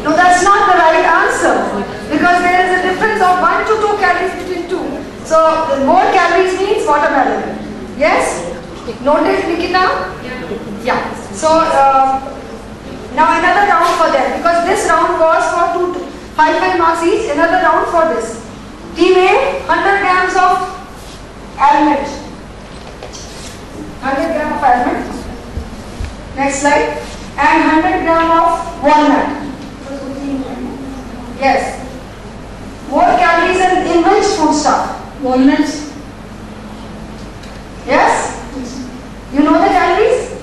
No, that's not the right answer because there is a difference of 1 to 2 calories between two. So the more calories means watermelon. Yes? Noted, Nikita? Yeah. So now another round for them because this round was for 5 marks each. Another round for this. Team A, 100 grams of almond. 100 grams of almond. Next slide. And 100 grams of walnut. Yes. More calories in which foodstuff? Walnuts. Yes? You know the calories?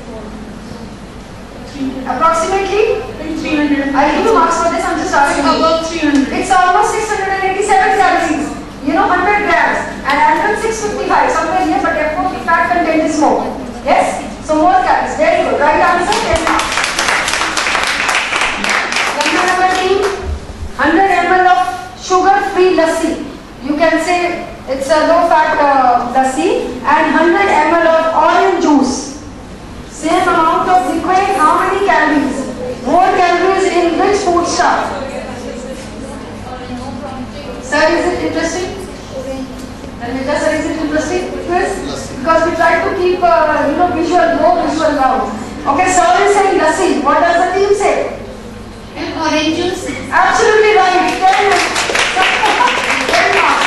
Approximately? 300. I'll give you marks for this. I'm just asking. About 300. It's almost 687 calories. You know, 100 grams. And almond 655. Somewhere here, but therefore the fat content is more. Yes? So more calories. Very good. Right answer, 10 marks. Number team, 100 ml of sugar-free lassi. You can say it's a low-fat lassi. And 100 ml of orange juice. Same amount of liquid. How many calories? More calories in which foodstuff? Sir, is it interesting? Dhanmita sir, is it interesting? Yes. Because we try to keep, visual, no visual round. Okay, sir is saying lassi. What does the team say? Orange juice. Absolutely right. 10 marks.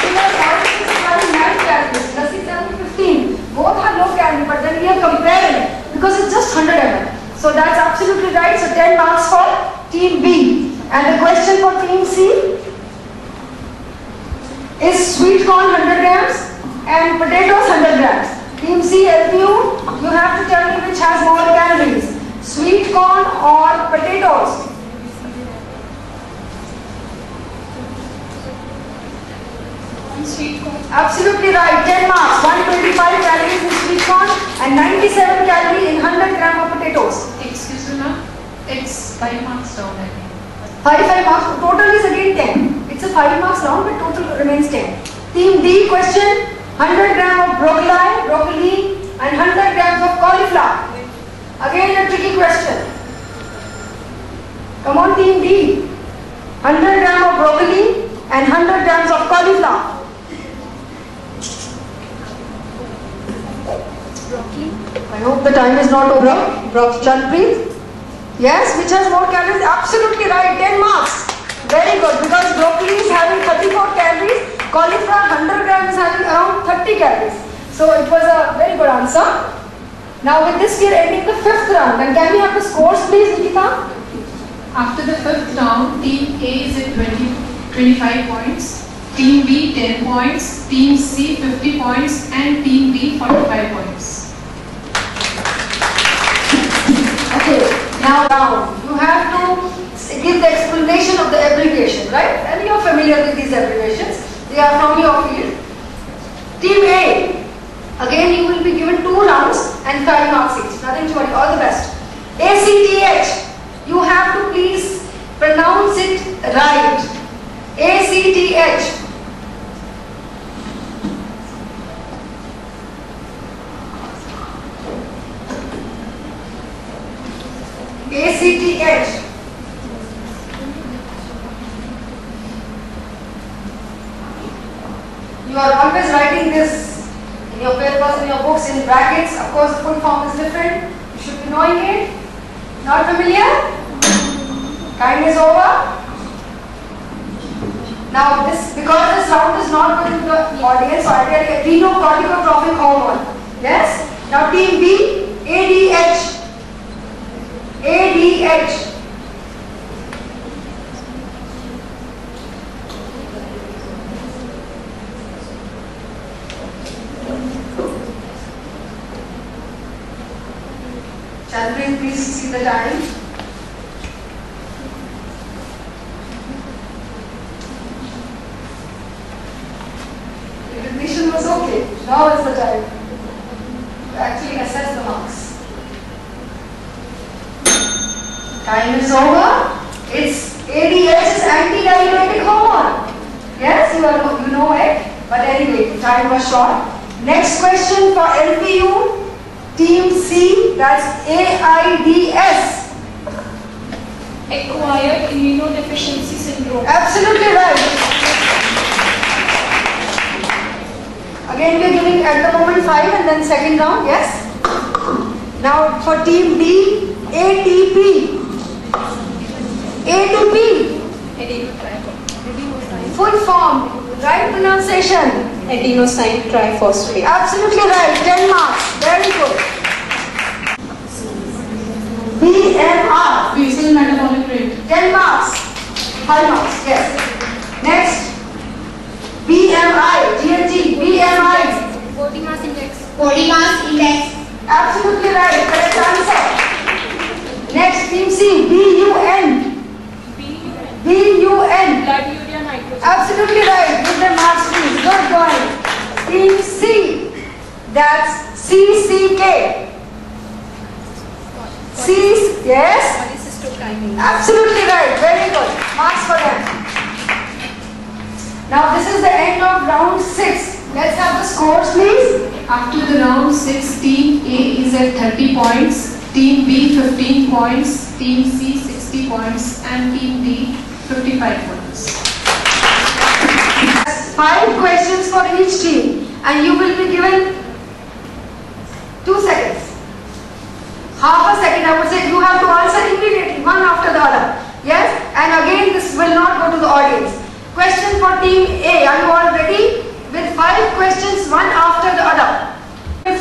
Because orange juice is having 9 calories. Lassi is having 15. Both are low calorie, but then we are comparing because it's just 100 ml. So that's absolutely right. So 10 marks for team B. And the question for team C is sweet corn 100 grams and potatoes 100 grams. Team C, LPU, you have to tell me which has more calories. Sweet corn or potatoes? Sweet corn. Absolutely right. 10 marks. 125 calories in sweet corn and 97 calories in 100 grams of potatoes. Excuse me, ma'am. It's 5 marks down, I think. 5 marks. Total is again 10. It's a 5 marks round, but total remains 10. Team D question. 100 grams of broccoli and 100 grams of cauliflower. Again a tricky question. Come on, team D. 100 grams of broccoli and 100 grams of cauliflower. I hope the time is not over. Chanpreet? Yes, which has more calories? Absolutely right, 10 marks. Very good, because broccoli is having 34 calories, cauliflower 100 grams is having around 30 calories. So it was a very good answer. Now with this we are ending the 5th round. And can we have the scores please, Nikita? After the 5th round, Team A is at 25 points, Team B 10 points, Team C 50 points and Team D 45 points. Okay, now you have to give the explanation of the abbreviation, right? And you are familiar with these abbreviations. They are from your field. Team A, again you will be given 2 rounds and 5 marks each. Nothing to worry, all the best. ACTH, you have to please pronounce it right. ACTH. ACTH. You are always writing this in your papers, in your books, in brackets. Of course, the full form is different. You should be knowing it. Not familiar? Time is over. Now, because this round is not going to the audience, so I tell you, adrenocorticotropic hormone. Yes? Now, team B, ADH. ADH. Chandrain, please see the time. Recognition was okay. Now is the time to actually assess the marks. Time is over. It's ADH is antidiuretic hormone. Yes, you know it. But anyway, time was short. Next question for LPU, Team C, that's AIDS. Acquired immunodeficiency syndrome. Absolutely right. Again we are giving at the moment 5 and then second round, yes? Now for team B, ATP. ATP. Full form, right pronunciation. Adenosine triphosphate. Absolutely right, 10 marks, very good. BMR. Basal metabolic rate. 10 marks, 5 marks, yes. Next, BMI, GMG, BMI. Body mass index. Body mass index. Absolutely right, correct answer. Next, team C, BUN. BUN. Blood urea nitrogen. Absolutely right, give them marks please, good going. Team C, that's CCK. C, yes? Polycystokinin. Absolutely right, very good, marks for them. Now this is the end of round 6. Let's have the scores please. After the round 6, Team A is at 30 points, Team B 15 points, Team C 60 points, and Team D 55 points. 5 questions for each team and you will be given 2 seconds. Half a second I would say, you have to answer immediately, one after the other. Yes? And again this will not go to the audience. Question for team A, are you all ready? With 5 questions, one after the other.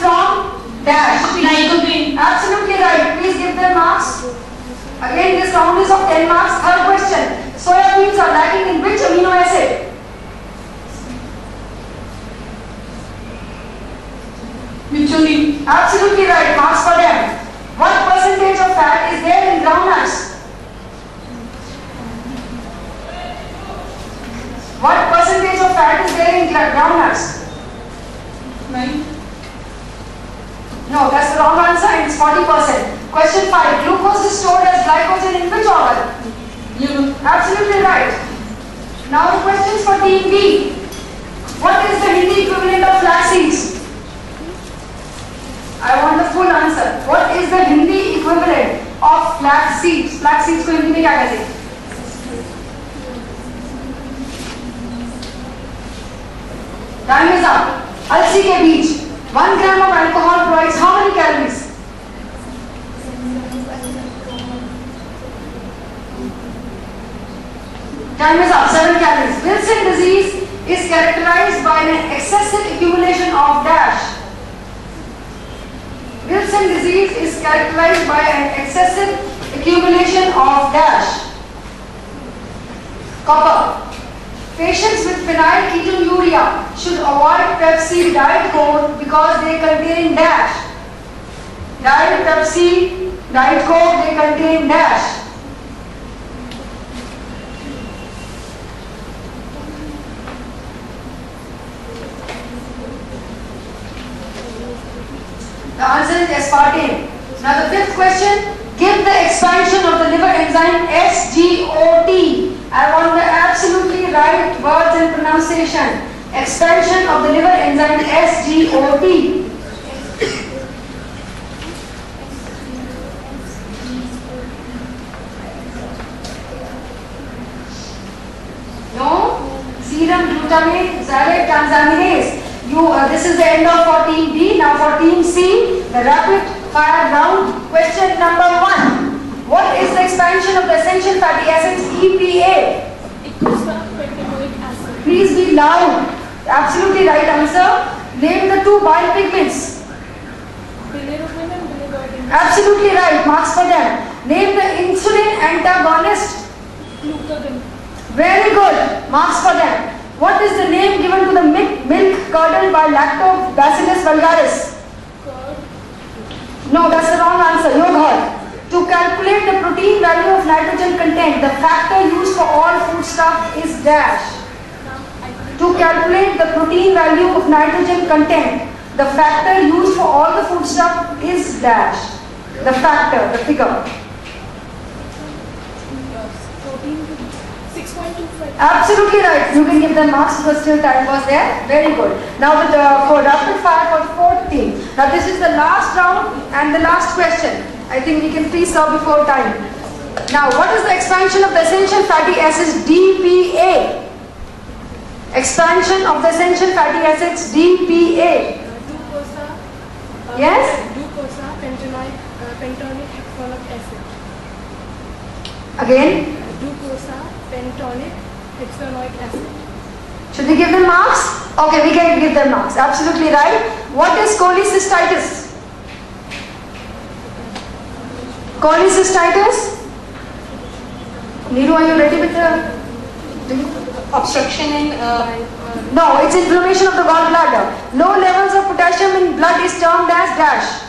From dash. Lycopene. Absolutely right. Please give them marks. Again this round is of 10 marks. Third question. Soya beans are lacking in which amino acid? Methionine. Absolutely right. Marks for them. What percentage of fat is there in groundnuts? What percentage of fat is there in groundnuts? 9. No, that's the wrong answer and it's 40%. Question 5. Glucose is stored as glycogen in which organ? Liver. Absolutely right. Now the questions for team B. What is the Hindi equivalent of flax seeds? I want the full answer. What is the Hindi equivalent of flax seeds? Flax seeds को हिंदी में क्या कहते हैं? Time is up. अलसी के बीज. 1 gram of alcohol provides how many calories? Time is up. 7 calories. Wilson disease is characterized by an excessive accumulation of dash. Wilson disease is characterized by an excessive accumulation of dash. Copper. Patients with phenylketonuria should avoid Pepsi Diet Coke because they contain dash. Diet Pepsi, Diet Coke, they contain dash. The answer is aspartame. Now the 5th question, give the expansion of the liver enzyme SGOT. I want the absolutely right words and pronunciation. Expansion of the liver enzyme SGOT. No? Serum glutamate xylate transaminase. This is the end of for team B. Now for team C, the rapid fire round. Question number 1. What is the expansion of the essential fatty acids EPA? Eicosapentaenoic acid. Please be loud. Absolutely right answer. Name the 2 bile pigments. Bilirubin and bilirubin. Absolutely right. Marks for them. Name the insulin antagonist. Glucagon. Very good. Marks for them. What is the name given to the milk curdled by Lactobacillus vulgaris? Curd. No, that's the wrong answer. Yogurt. To calculate the protein value of nitrogen content, the factor used for all foodstuff is dash. To calculate the protein value of nitrogen content, the factor used for all the foodstuff is dash. The factor, the figure. Protein 6.25. Absolutely right. You can give them marks because still time was there. Very good. Now for rapid fire for the 4th team. Now this is the last round and the last question. I think we can please serve before time. Now, what is the expansion of the essential fatty acids DPA? Expansion of the essential fatty acids DPA. Glucosa. Yes? Glucosa, pentonic hexanoic acid. Again? Glucosa, pentonic hexanoic acid. Should we give them marks? Okay, we can give them marks. Absolutely right. What is cholecystitis? Cholecystitis? Neeru, are you ready with the Obstruction in No, it's inflammation of the gallbladder. Low levels of potassium in blood is termed as dash.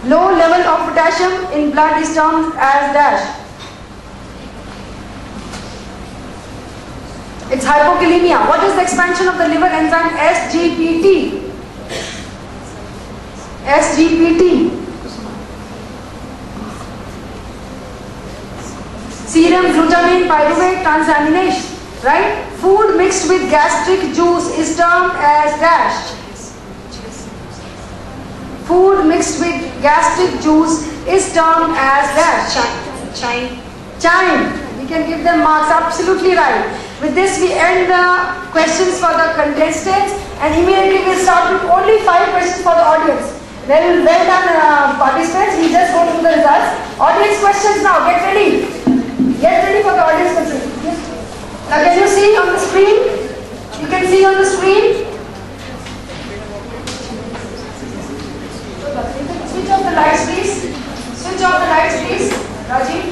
Low level of potassium in blood is termed as dash. It's hypokalemia. What is the expansion of the liver enzyme SGPT? SGPT. Serum glutamine pyruvate transaminase, right? Food mixed with gastric juice is termed as dash. Food mixed with gastric juice is termed as dash. Chime. We can give them marks. Absolutely right. With this, we end the questions for the contestants, and immediately we'll start with only 5 questions for the audience. Well done, participants. We just go through the results. Audience questions now. Get ready. Get ready for the audience questions. Now, can you see on the screen? You can see on the screen. Switch off the lights, please. Switch off the lights, please. Rajiv.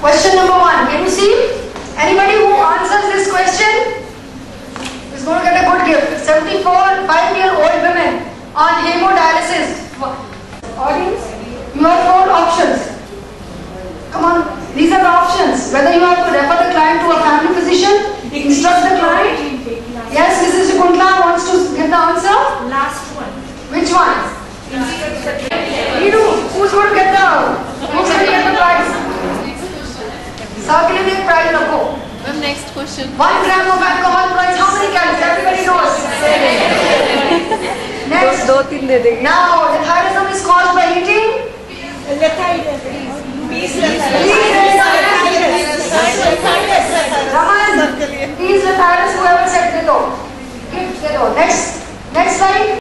Question number 1. Can you see? Anybody who answers this question is going to get a good gift. 74 5-year-old women on hemodialysis. Audience, you have 4 options. Come on, these are the options. Whether you have to refer the client to a family physician, instruct the client. Yes, Mrs. Shakuntala wants to give the answer. Last one. Which one? Who's going to get the prize? Circulating prize rako. next question. 1 gram of alcohol price, how many calories? Everybody knows. Next. Now, the thyroidism is caused by eating